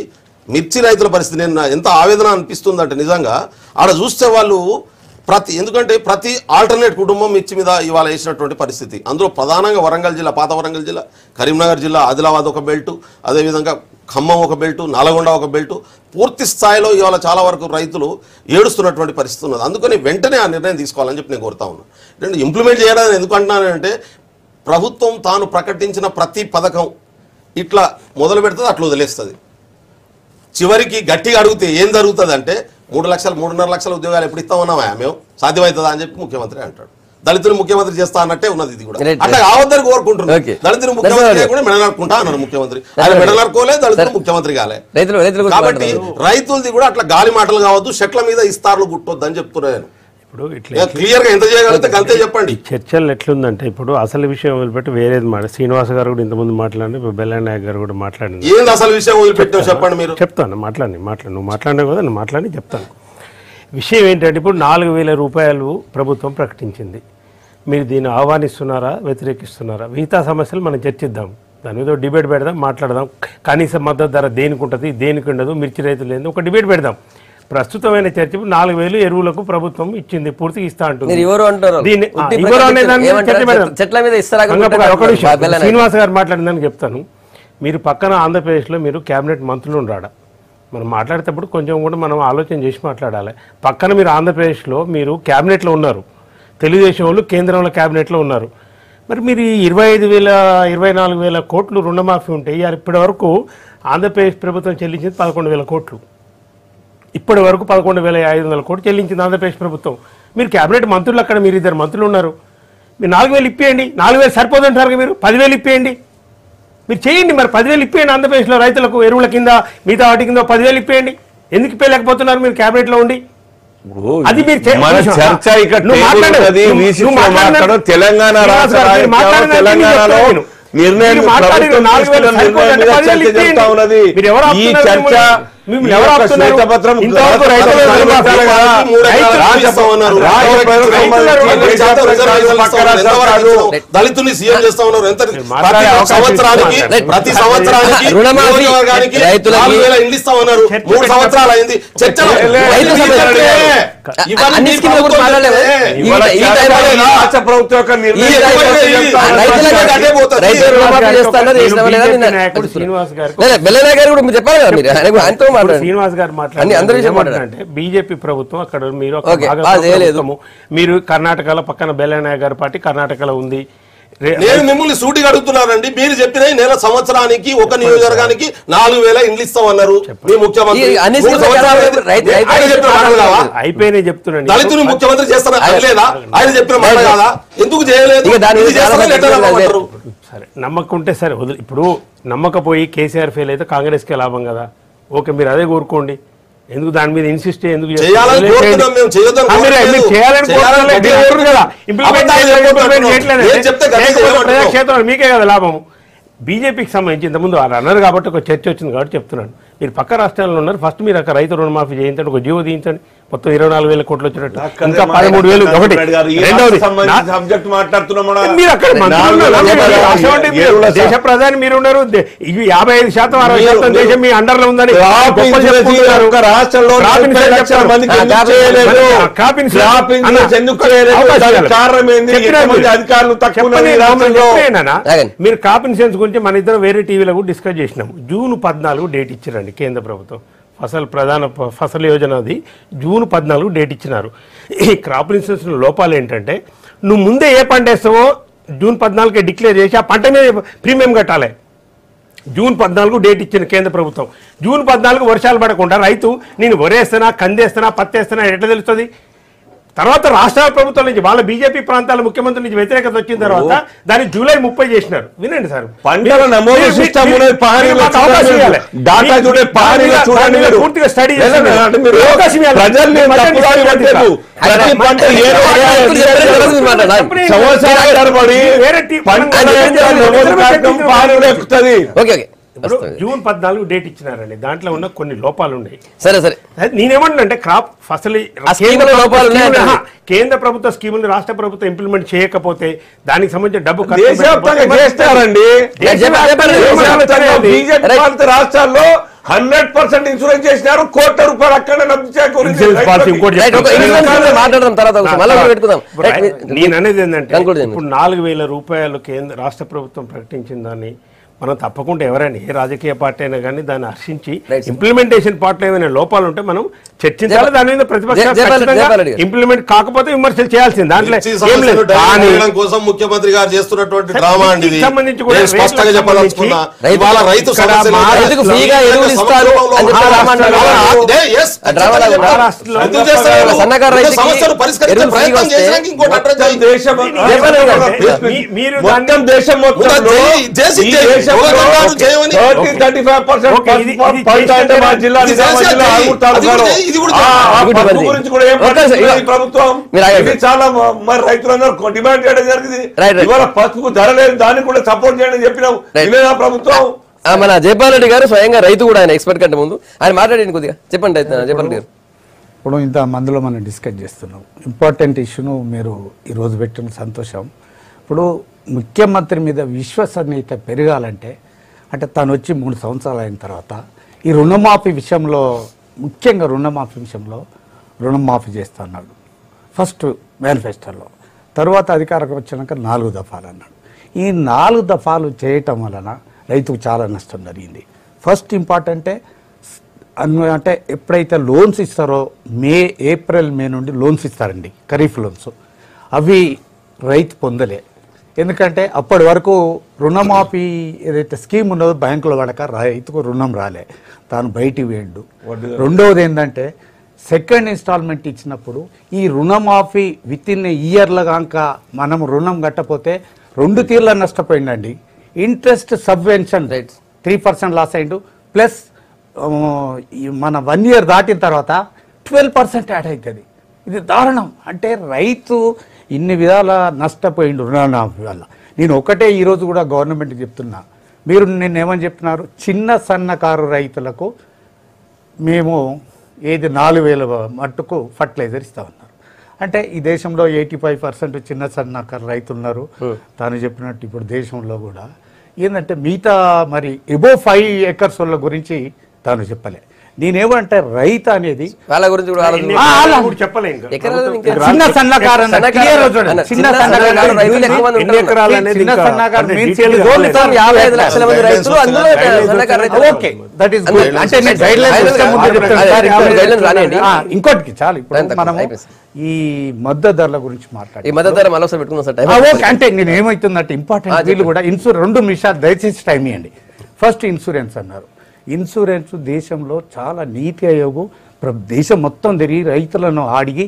మిర్చి రైతుల పరిస్థితి నేను ఎంత ఆవేదన అనిపిస్తుందంటే నిజంగా ఆడ చూస్తే వాళ్ళు ఎందుకంటే ప్రతి ఆల్టర్నేట్ కుటుంబం మిర్చి మీద ఇవాళ వేసినటువంటి పరిస్థితి. అందులో ప్రధానంగా వరంగల్ జిల్లా, పాత వరంగల్ జిల్లా, కరీంనగర్ జిల్లా, ఆదిలాబాద్ ఒక బెల్టు, అదేవిధంగా ఖమ్మం ఒక బెల్టు, నల్గొండ ఒక బెల్టు, పూర్తి స్థాయిలో ఇవాళ చాలా వరకు రైతులు ఏడుస్తున్నటువంటి పరిస్థితి ఉన్నది. అందుకని వెంటనే ఆ నిర్ణయం తీసుకోవాలని చెప్పి నేను కోరుతా ఉన్నాను. ఇంప్లిమెంట్ చేయడానికి ఎందుకు అంటున్నానంటే ప్రభుత్వం తాను ప్రకటించిన ప్రతి పథకం ఇట్లా మొదలు పెడుతుంది, అట్లా వదిలేస్తుంది. చివరికి గట్టిగా అడిగితే ఏం జరుగుతుంది అంటే 3 లక్షలు 3.5 లక్షల ఉద్యోగాలు ఎప్పుడు ఇస్తామన్నామా మేము సాధ్యమవుతుందా అని చెప్పి ముఖ్యమంత్రి అంటాడు. దళితులు ముఖ్యమంత్రి చేస్తా అన్నట్టే ఉన్నది. ఇది కూడా అట్లా కావద్దని కోరుకుంటున్నాను. దళితులు ముఖ్యమంత్రి కూడా మెడనరుకుంటా అన్నారు ముఖ్యమంత్రి. ఆయన మెడనరుకోలే, దళితులు ముఖ్యమంత్రి కాలే. కాబట్టి రైతులది కూడా అట్లా గాలి మాటలు కావద్దు, చెట్ల మీద ఇస్తార్లు గుట్టొద్దు అని చెప్తున్నాను. ఇప్పుడు ఇట్లా క్లియర్ గా ఎంత చేయగలిగితే అంతే చెప్పండి. చర్చలు ఎట్లుందంటే ఇప్పుడు అసలు విషయం వదిలిపెట్టి వేరేది శ్రీనివాస్ గారు కూడా ఇంతకుముందు మాట్లాడి, బెల్లాయి నాయక్ గారు కూడా మాట్లాడింది. ఏంది అసలు విషయం వదిలిపెట్టావు చెప్పండి. మీరు చెప్తాను, నువ్వు మాట్లాడినా కదా, నేను మాట్లాడి చెప్తాను. విషయం ఏంటంటే ఇప్పుడు 4000 రూపాయలు ప్రభుత్వం ప్రకటించింది. మీరు దీన్ని ఆహ్వానిస్తున్నారా, వ్యతిరేకిస్తున్నారా? మిగతా సమస్యలు మనం చర్చిద్దాం, దాని మీద డిబేట్ పెడదాం, మాట్లాడదాం. కనీస మద్దతు ధర దేనికి ఉంటుంది, దేనికి ఉండదు, మిర్చి రైతులు ఏంది, ఒక డిబేట్ పెడదాం. ప్రస్తుతమైన చర్చ 4000 ఎరువులకు ప్రభుత్వం ఇచ్చింది, పూర్తిగా ఇస్తా అంటుంది. శ్రీనివాస్ గారు మాట్లాడిందని చెప్తాను. మీరు పక్కన ఆంధ్రప్రదేశ్లో మీరు కేబినెట్ మంత్రులను రాడా, మనం మాట్లాడేటప్పుడు కొంచెం కూడా మనం ఆలోచన చేసి మాట్లాడాలి. పక్కన మీరు ఆంధ్రప్రదేశ్లో మీరు క్యాబినెట్లో ఉన్నారు, తెలుగుదేశం వాళ్ళు కేంద్రంలో క్యాబినెట్లో ఉన్నారు. మరి మీరు 25,000-24,000 కోట్లు రుణమాఫీ ఉంటే ఇప్పటి వరకు ఆంధ్రప్రదేశ్ ప్రభుత్వం చెల్లించింది 11,000 కోట్లు. ఇప్పటి వరకు 11,500 కోట్లు చెల్లించింది ఆంధ్రప్రదేశ్ ప్రభుత్వం. మీరు క్యాబినెట్ మంత్రులు అక్కడ మీరు 2 మంత్రులు ఉన్నారు. మీరు 4,000 ఇప్పేయండి. 4,000 సరిపోతుంటారు మీరు 10,000 ఇప్పేయండి. మీరు చేయండి, మరి 10,000 ఇప్పేయండి. ఆంధ్రప్రదేశ్లో రైతులకు ఎరువుల కింద మిగతా వాటి కింద 10,000 ఇప్పేయండి. ఎందుకు ఇప్పలేకపోతున్నారు మీరు క్యాబినెట్లో ఉండి? అది మీరు తెలంగాణ దళితుల్ని సీఎం చేస్తా ఉన్నారు. ప్రతి సంవత్సరానికి ఇండ్లు ఇస్తా ఉన్నారు. 3 సంవత్సరాలు అయింది చర్చలు. శ్రీనివాస్ గారు మాట్లాడారంటే బీజేపీ ప్రభుత్వం అక్కడ మీరు కర్ణాటకలో పక్కన బెల్లాయి నాయక్ గారి పార్టీ కర్ణాటకలో ఉంది. నేను మిమ్మల్ని సూటిగా అడుగుతున్నానండి. మీరు చెప్పిన నెల సంవత్సరానికి ఒక నియోజకవర్గానికి 4,000 ఇండ్లు ఇస్తామన్నారు మీ ముఖ్యమంత్రి. అయిపోయినాయి చెప్తున్నాను. దళితుని ముఖ్యమంత్రి చేస్తారా లేదా? ఆయన చెప్పిన మాట కాదా? ఎందుకు చేయలేదు? సరే, నమ్మకం ఉంటే సరే వదిలి. ఇప్పుడు నమ్మకపోయి కేసీఆర్ ఫెయిల్ అయితే కాంగ్రెస్కే లాభం కదా. ఓకే, మీరు అదే కోరుకోండి. ఎందుకు దాని మీద ఇన్సిస్ట్ ఎందుకు ప్రజాక్షేత్రంలో మీకే కదా లాభము. బీజేపీకి సంబంధించి ఇంతకుముందు అన్నారు కాబట్టి ఒక చర్చ వచ్చింది కాబట్టి చెప్తున్నాను. మీరు పక్క రాష్ట్రాల్లో ఉన్నారు, ఫస్ట్ మీరు అక్కడ రైతు రుణమాఫీ చేయించండి, ఒక జీవో తీయించండి. మొత్తం 24,000 కోట్లు వచ్చినట్టు ఇంకా 13,000. ఒకటి రెండవది మీరు అక్కడ దేశ ప్రధాని మీరు ఉన్నారు. 55% 60% దేశం మీ అండర్లో ఉందని మీరు కాప్ ఇన్సూరెన్స్ గురించి మన ఇద్దరు వేరే టీవీలో కూడా డిస్కస్ చేసినాము. జూన్ 14 డేట్ ఇచ్చారండి కేంద్ర ప్రభుత్వం. ఫసల్ యోజన అది జూన్ 14 డేట్ ఇచ్చినారు. ఈ క్రాప్ ఇన్సూరెన్స్ లోపాలు ఏంటంటే నువ్వు ముందే ఏ పంట వేస్తావో జూన్ 14కే డిక్లేర్ చేసి ఆ పంట మీద ప్రీమియం కట్టాలి. జూన్ 14 డేట్ ఇచ్చింది కేంద్ర ప్రభుత్వం. జూన్ 14 వర్షాలు పడకుండా రైతు నేను వరేస్తున్నా, కందేస్తున్నా, పత్తేస్తున్నా ఎట్లా తెలుస్తుంది? తర్వాత రాష్ట్ర ప్రభుత్వం నుంచి వాళ్ళ బీజేపీ ప్రాంతాల ముఖ్యమంత్రి నుంచి వ్యతిరేకత వచ్చిన తర్వాత దాన్ని జూలై 30 చేసినారు. వినండి సార్, పంటల నమోదు సిస్టమ్ పూర్తిగా స్టడీ జూన్ 14 డేట్ ఇచ్చినారండి. దాంట్లో ఉన్న కొన్ని లోపాలు ఉన్నాయి. సరే సరే, నేనేమంటున్నా అంటే క్రాప్ ఫసల్ కేంద్ర ప్రభుత్వ స్కీములు రాష్ట్ర ప్రభుత్వం ఇంప్లిమెంట్ చేయకపోతే దానికి సంబంధించిన డబ్బు చేస్తారండి. రాష్ట్రాల్లో 100% ఇన్సూరెన్స్ చేసినారు. కోట్ల రూపాయలు అక్కడ మాట్లాడదాం తర్వాత పెట్టుకుందాం. నేను అనేది ఏంటంటే ఇప్పుడు 4,000 రూపాయలు కేంద్ర రాష్ట్ర ప్రభుత్వం ప్రకటించిన దాన్ని మనం తప్పకుండా ఎవరైనా ఏ రాజకీయ పార్టీ అయినా కానీ దాన్ని హర్షించి ఇంప్లిమెంటేషన్ పార్టీలో ఏమైనా లోపాలు ఉంటే మనం చర్చించాలి. దాని మీద ప్రతిపక్షాలు ఇంప్లిమెంట్ కాకపోతే విమర్శలు చేయాల్సింది. దాంట్లో కోసం ముఖ్యమంత్రి గారు చేస్తున్నటువంటి డ్రామా అండి. స్పష్టంగా చెప్పదలుచుకున్నా, రైతు చాలా మరి రైతులందరూ డిమాండ్ చేయడం జరిగింది. ఇవాళ పసుపుకు ధర లేదు, దాన్ని కూడా సపోర్ట్ చేయడం చెప్పినాం. ఇదేనా ప్రభుత్వం? మన జయపాల్ రెడ్డి గారు స్వయంగా రైతు కూడా, ఆయన ఎక్స్పర్ట్ కంటే ముందు ఆయన మాట్లాడండి కొద్దిగా. చెప్పండి జయపాల్ రెడ్డి గారు. ఇప్పుడు ఇంత మందిలో మనం డిస్కస్ చేస్తున్నాం. ఇంపార్టెంట్ ఇష్యూను మీరు ఈరోజు పెట్టిన సంతోషం. ఇప్పుడు ముఖ్యమంత్రి మీద విశ్వసనీయత పెరగాలంటే అంటే తను వచ్చి 3 సంవత్సరాలు అయిన తర్వాత ఈ రుణమాఫీ విషయంలో, ముఖ్యంగా రుణమాఫీ విషయంలో రుణమాఫీ చేస్తా అన్నాడు ఫస్ట్ మేనిఫెస్టోలో. తర్వాత అధికారం వచ్చినాక 4 దఫాలు అన్నాడు. ఈ 4 దఫాలు చేయటం వలన రైతుకు చాలా నష్టం జరిగింది. ఫస్ట్ ఇంపార్టెంటే అంటే ఎప్పుడైతే లోన్స్ ఇస్తారో ఏప్రిల్ మే నుండి లోన్స్ ఇస్తారండి, ఖరీఫ్ లోన్స్. అవి రైతు పొందలే. ఎందుకంటే అప్పటి వరకు రుణమాఫీ ఏదైతే స్కీమ్ ఉన్నదో బ్యాంకులో పడక రైతుకు రుణం రాలే, తాను బయటికి వేయండు. రెండవది ఏంటంటే సెకండ్ ఇన్స్టాల్మెంట్ ఇచ్చినప్పుడు ఈ రుణమాఫీ విత్ ఇన్ ఇయర్లో కనుక మనం రుణం కట్టపోతే 2 తీర్ల నష్టపోయిందండి. ఇంట్రెస్ట్ సబ్వెన్షన్ 3% లాస్ అయిండు, ప్లస్ మన 1 ఇయర్ దాటిన తర్వాత 12% యాడ్ అవుతుంది. ఇది దారుణం. అంటే రైతు ఇన్ని విధాల నష్టపోయిండు రుణమాఫీ వల్ల. నేను ఒకటే ఈరోజు కూడా గవర్నమెంట్కి చెప్తున్నా, మీరు నిన్నేమని చెప్తున్నారు, చిన్న సన్నకారు రైతులకు మేము 4,000 మట్టుకు ఫర్టిలైజర్ ఇస్తామన్నారు. అంటే ఈ దేశంలో 85% చిన్న సన్నకారు రైతులు ఉన్నారు. తాను చెప్పినట్టు ఇప్పుడు దేశంలో కూడా ఏంటంటే మిగతా మరి ఎబో 5 acres వాళ్ళ గురించి తాను చెప్పలే. నేనేమంటే రైతు అనేది వాళ్ళ గురించి చిన్న సన్నకారు ఇంకోటికి చాలు. ఇప్పుడు మనం ఈ మద్దతు ధరల గురించి మాట్లాడి అంటే నేను ఏమవుతుందంటే ఇంపార్టెంట్ వీళ్ళు కూడా 2 నిమిషాలు దయచేసి టైం ఇవ్వండి. ఫస్ట్ ఇన్సూరెన్స్ అన్నారు. ఇన్సూరెన్స్ దేశంలో చాలా నీతి ఆయోగ్ దేశం మొత్తం తిరిగి రైతులను అడిగి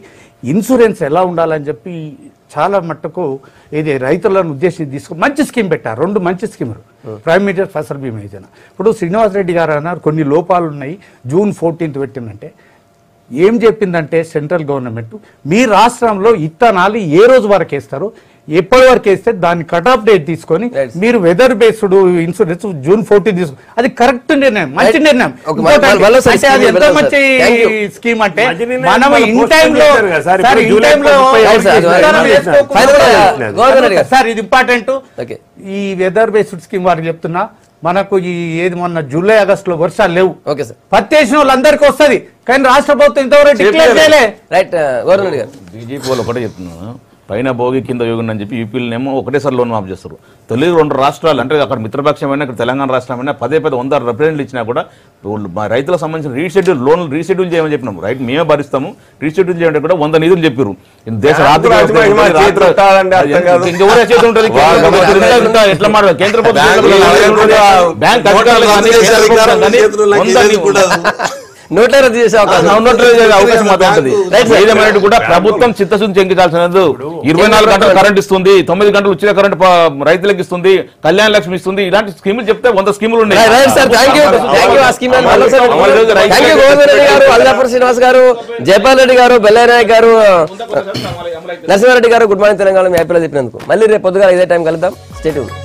ఇన్సూరెన్స్ ఎలా ఉండాలని చెప్పి చాలా మట్టుకు ఇది రైతులను ఉద్దేశించి తీసుకుని మంచి స్కీమ్ పెట్టారు. 2 మంచి స్కీములు, ప్రైమ్ మినిస్టర్ ఫసల్ బీమా యోజన. ఇప్పుడు శ్రీనివాస్ రెడ్డి గారు అన్నారు కొన్ని లోపాలు ఉన్నాయి, జూన్ 14 పెట్టిందంటే ఏం చెప్పిందంటే సెంట్రల్ గవర్నమెంట్ మీ రాష్ట్రంలో ఇత్తనాలు ఏ రోజు వరకు వేస్తారు, ఎప్పటి వరకు వేస్తే దాన్ని కట్ ఆఫ్ డేట్ తీసుకొని మీరు వెదర్ బేస్డ్ ఇన్సూరెన్స్ జూన్ 14 తీసుకు, అది కరెక్ట్ నిర్ణయం, మంచి నిర్ణయం. అది ఎంత మంచి స్కీమ్ అంటే మనం ఇన్ టైంలో సార్ ఇది ఇంపార్టెంట్. ఈ వెదర్ బేస్డ్ స్కీమ్ వారికి చెప్తున్నా, మనకు ఈ ఏది మొన్న జూలై ఆగస్టులో వర్షాలు లేవు, పత్తి వేసిన వాళ్ళందరికీ వస్తుంది, కానీ రాష్ట్ర ప్రభుత్వం ఇంతవరకు డిక్లేర్ చేయలే. రైట్ గవర్నమెంట్ గారు బీజేపీ వాళ్ళు ఒకటే చెప్తున్నాను, పైన భోగి కింద యోగి అని చెప్పి యూపీలోనేమో ఒకటేసారి లోన్ మాఫ్ చేస్తారు. తెలుగు 2 రాష్ట్రాలు అంటే అక్కడ మిత్రపక్షమైనా ఇక్కడ తెలంగాణ రాష్ట్రమైనా పదే 100 రిప్రజెంట్లు ఇచ్చినా కూడా రైతులకు సంబంధించిన లోన్లు రీషెడ్యూల్ చేయమని చెప్పినాం. రైట్ మేమే భరిస్తాము, రీషెడ్యూల్ చేయండి కూడా 100 నిధులు చెప్పారు. దేశ ఆర్థిక ఎట్లా మాట కేంద్ర నోట్ల రద్దు చేసే అవకాశం మాత్రం కూడా ప్రభుత్వం చిత్తశుద్ధి చెంకించాల్సినది. 24 గంటలు కరెంట్ ఇస్తుంది, 9 గంటలు ఉచిత కరెంట్ రైతులకు ఇస్తుంది, కళ్యాణ లక్ష్మి ఇస్తుంది. ఇలాంటి స్కీములు చెప్తే 100 స్కీములు ఉన్నాయి. అల్లాపూర్ శ్రీనివాస్ గారు, జయపాల్ రెడ్డి గారు, బెల్లయ్య నాయక్ గారు, నరసింహారెడ్డి గారు, గుడ్ మార్నింగ్ తెలంగాణ మీ హ్యాపీలో చెప్పినందుకు. మళ్ళీ రేపు పొద్దుగా ఇదే టైం కలుద్దాం. Stay tuned.